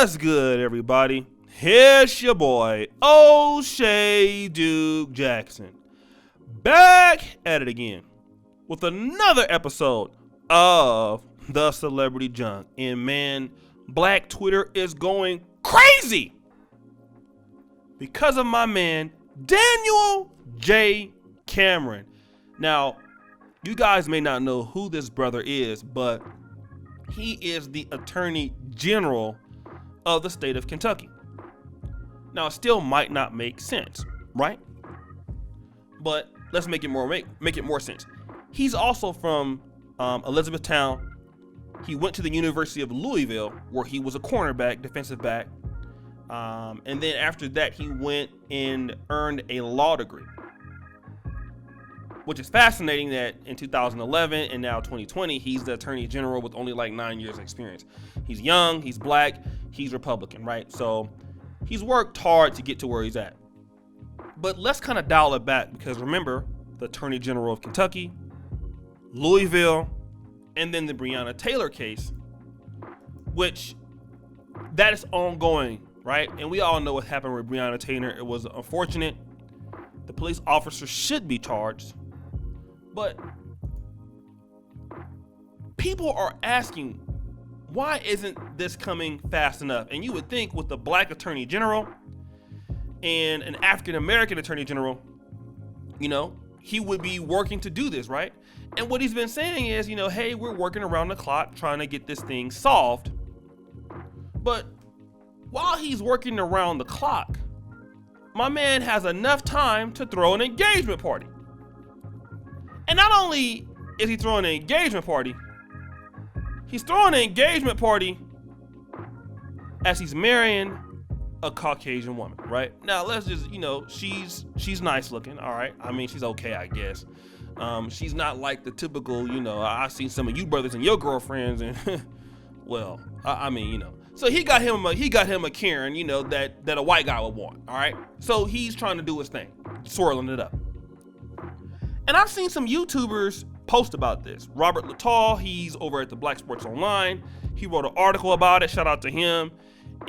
What's good, everybody? Here's your boy, O'Shea Duke Jackson, back at it again with another episode of The Celebrity Junk. And man, Black Twitter is going crazy because of my man, Daniel J. Cameron. Now, you guys may not know who this brother is, but he is the Attorney General of the state of Kentucky. Now, it still might not make sense, right? But let's make it more sense. He's also from Elizabethtown. He went to the University of Louisville, where he was a cornerback, defensive back. And then after that, he went and earned a law degree, which is fascinating that in 2011 and now 2020, he's the Attorney General with only like 9 years of experience. He's young, he's black, he's Republican, right? So he's worked hard to get to where he's at. But let's kind of dial it back, because remember, the Attorney General of Kentucky, Louisville, and then the Brianna Taylor case, which that is ongoing, right? And we all know what happened with Brianna Taylor. It was unfortunate. The police officer should be charged. But people are asking, why isn't this coming fast enough? And you would think with the black attorney general and an African American attorney general, you know, he would be working to do this, right? And what he's been saying is, you know, hey, we're working around the clock trying to get this thing solved. But while he's working around the clock, my man has enough time to throw an engagement party. And not only is he throwing an engagement party, he's throwing an engagement party as he's marrying a Caucasian woman, right? Now, let's just, you know, she's nice looking, all right? I mean, she's okay, I guess. She's not like the typical, you know, I've seen some of you brothers and your girlfriends, and well, I mean, you know. So he got him a Karen, you know, that a white guy would want, all right? So he's trying to do his thing, swirling it up. And I've seen some YouTubers post about this. Robert Littall, he's over at the Black Sports Online. He wrote an article about it. Shout out to him.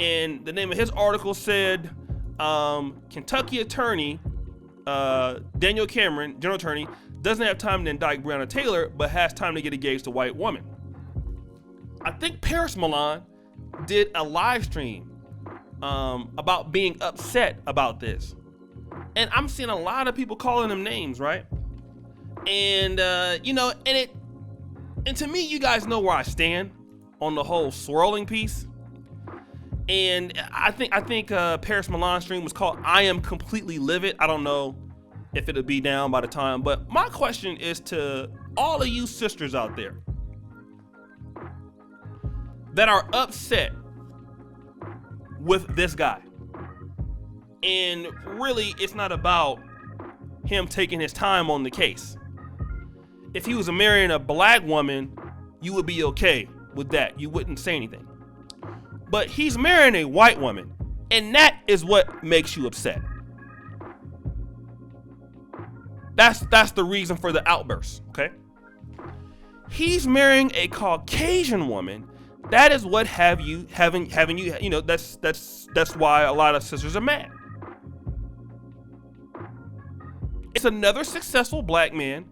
And the name of his article said, Kentucky attorney Daniel Cameron, general attorney, doesn't have time to indict Brianna Taylor, but has time to get engaged to a white woman. I think Paris Milan did a live stream about being upset about this. And I'm seeing a lot of people calling them names, right? And you know, and to me, you guys know where I stand on the whole swirling piece. And I think Paris Milan's stream was called "I Am Completely Livid." I don't know if it'll be down by the time, but my question is to all of you sisters out there that are upset with this guy. And really, it's not about him taking his time on the case. If he was marrying a black woman, you would be okay with that. You wouldn't say anything. But he's marrying a white woman, and that is what makes you upset. That's the reason for the outburst, okay? He's marrying a Caucasian woman. That is what having you, you know, that's why a lot of sisters are mad. It's another successful black man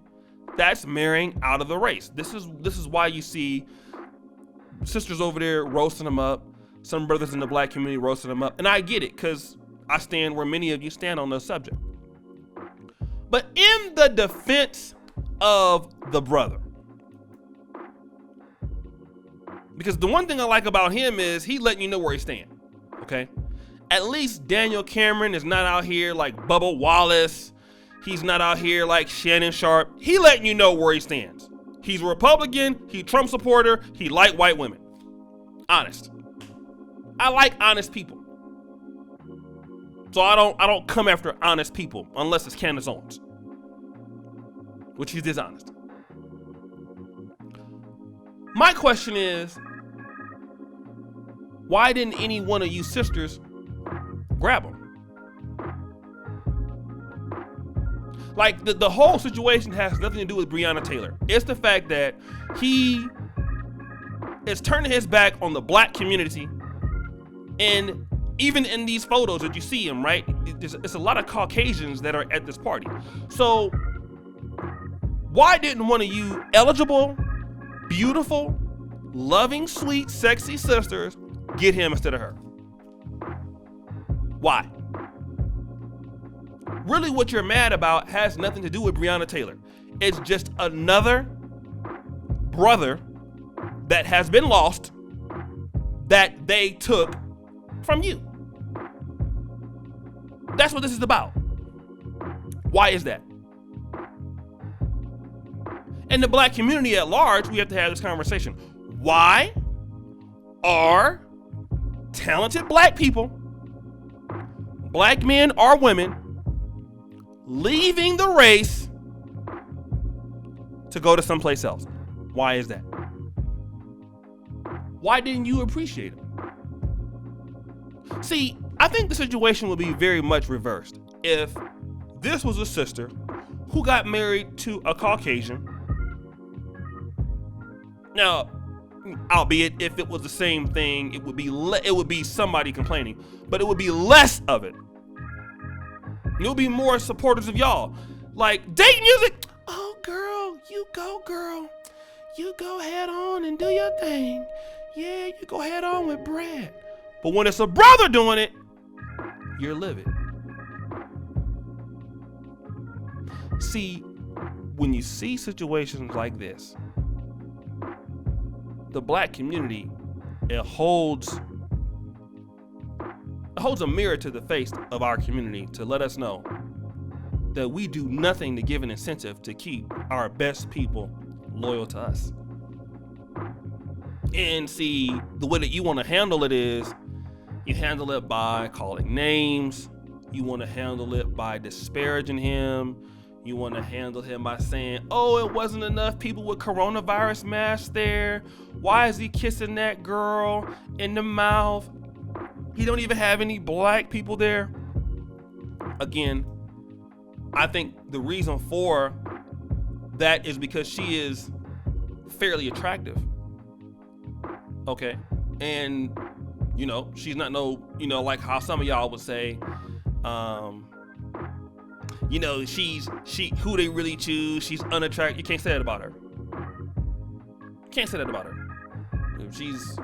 that's marrying out of the race. This is why you see sisters over there roasting him up, some brothers in the black community roasting him up, and I get it, because I stand where many of you stand on the subject. But in the defense of the brother, because the one thing I like about him is he letting you know where he stands, okay? At least Daniel Cameron is not out here like Bubba Wallace. He's not out here like Shannon Sharp. He letting you know where he stands. He's a Republican, he Trump supporter, he like white women. Honest. I like honest people. So I don't come after honest people unless it's Candace Owens, which is dishonest. My question is, why didn't any one of you sisters grab him? Like, the whole situation has nothing to do with Brianna Taylor. It's the fact that he is turning his back on the black community And even in these photos that you see him, right? It's a lot of Caucasians that are at this party. So why didn't one of you eligible, beautiful, loving, sweet, sexy sisters get him instead of her? Why? Really what you're mad about has nothing to do with Brianna Taylor. It's just another brother that has been lost that they took from you. That's what this is about. Why is that? In the black community at large, we have to have this conversation. Why are talented black people, black men or women, leaving the race to go to someplace else? Why is that? Why didn't you appreciate him? See, I think the situation would be very much reversed if this was a sister who got married to a Caucasian. Now, albeit if it was the same thing, it would be somebody complaining, but it would be less of it. It would be more supporters of y'all. Like, date music. Oh, girl, you go, girl. You go head on and do your thing. Yeah, you go head on with Brad. But when it's a brother doing it, you're livid. See, when you see situations like this, the black community, it holds a mirror to the face of our community to let us know that we do nothing to give an incentive to keep our best people loyal to us. And see, the way that you want to handle it is you handle it by calling names. You want to handle it by disparaging him. You want to handle him by saying, oh, it wasn't enough people with coronavirus masks there. Why is he kissing that girl in the mouth? He don't even have any black people there. Again, I think the reason for that is because she is fairly attractive. Okay. And, she's not like how some of y'all would say, she who they really choose, she's unattractive. You can't say that about her. Can't say that about her. She's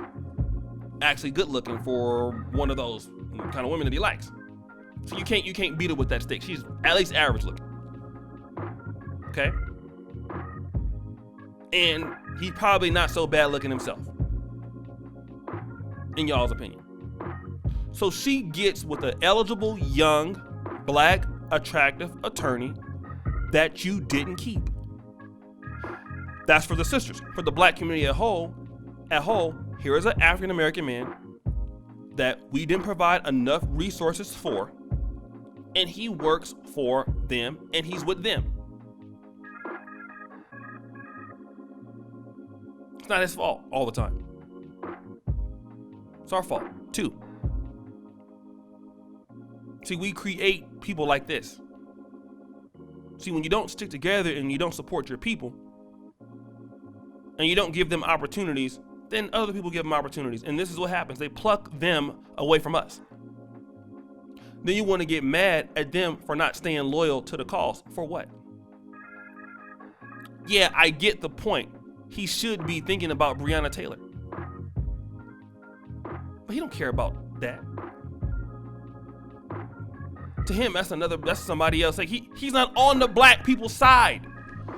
actually good looking for one of those kind of women that he likes. So you can't beat her with that stick. She's at least average looking. Okay? And he's probably not so bad looking himself, in y'all's opinion. So she gets with an eligible, young, black, attractive attorney that you didn't keep. That's for the sisters. For the black community at whole, here is an African American man that we didn't provide enough resources for, and he works for them, and he's with them. It's not his fault all the time. It's our fault, too. See, we create people like this. See, when you don't stick together and you don't support your people, and you don't give them opportunities, then other people give them opportunities. And this is what happens. They pluck them away from us. Then you want to get mad at them for not staying loyal to the cause. For what? Yeah, I get the point. He should be thinking about Brianna Taylor. But he don't care about that. To him, that's somebody else. Like he's not on the black people's side.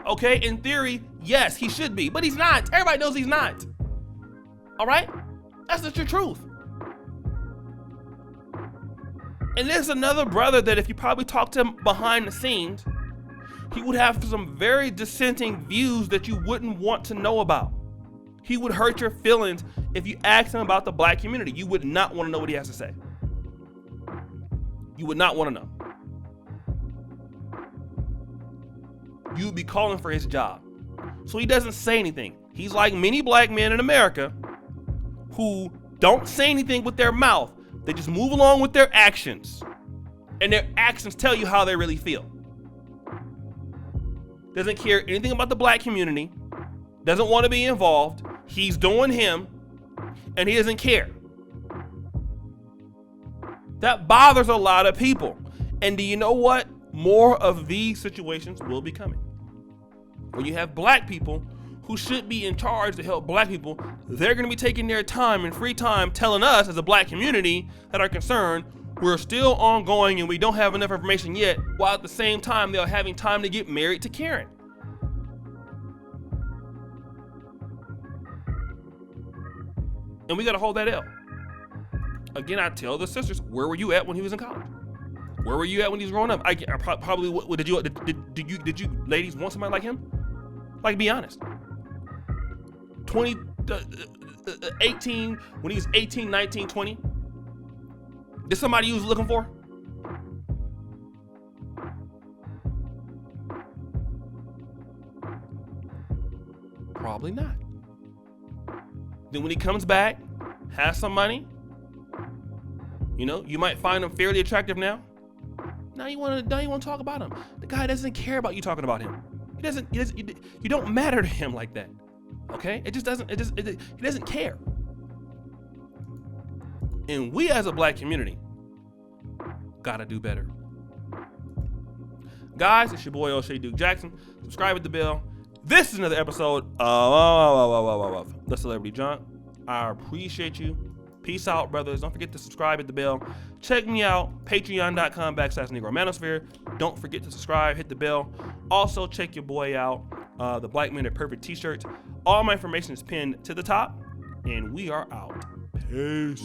Okay, in theory, yes, he should be, but he's not. Everybody knows he's not. All right? That's the true truth. And there's another brother that if you probably talk to him behind the scenes, he would have some very dissenting views that you wouldn't want to know about. He would hurt your feelings if you asked him about the black community. You would not want to know what he has to say. You would not want to know. You would be calling for his job. So he doesn't say anything. He's like many black men in America who don't say anything with their mouth. They just move along with their actions. And their actions tell you how they really feel. Doesn't care anything about the black community. Doesn't want to be involved. He's doing him. And he doesn't care. That bothers a lot of people. And do you know what? More of these situations will be coming. When you have black people who should be in charge to help black people, they're going to be taking their time and free time telling us as a black community that are concerned we're still ongoing and we don't have enough information yet, while at the same time they're having time to get married to Karen. And we got to hold that L. Again, I tell the sisters, where were you at when he was in college? Where were you at when he was growing up? I probably, did you ladies want somebody like him? Like, be honest. 18, when he was 18, 19, 20, did somebody you was looking for? Probably not. Then when he comes back, has some money, you know, you might find him fairly attractive now. Now you want to talk about him. The guy doesn't care about you talking about him. You don't matter to him like that. Okay? He doesn't care. And we as a black community gotta do better. Guys, it's your boy O'Shea Duke Jackson. Subscribe with the bell. This is another episode of The Celebrity Junk. I appreciate you. Peace out, brothers. Don't forget to subscribe, hit the bell. Check me out, patreon.com/Negro Manosphere. Don't forget to subscribe, hit the bell. Also, check your boy out, the Black Men Are Perfect t-shirts. All my information is pinned to the top, and we are out. Peace.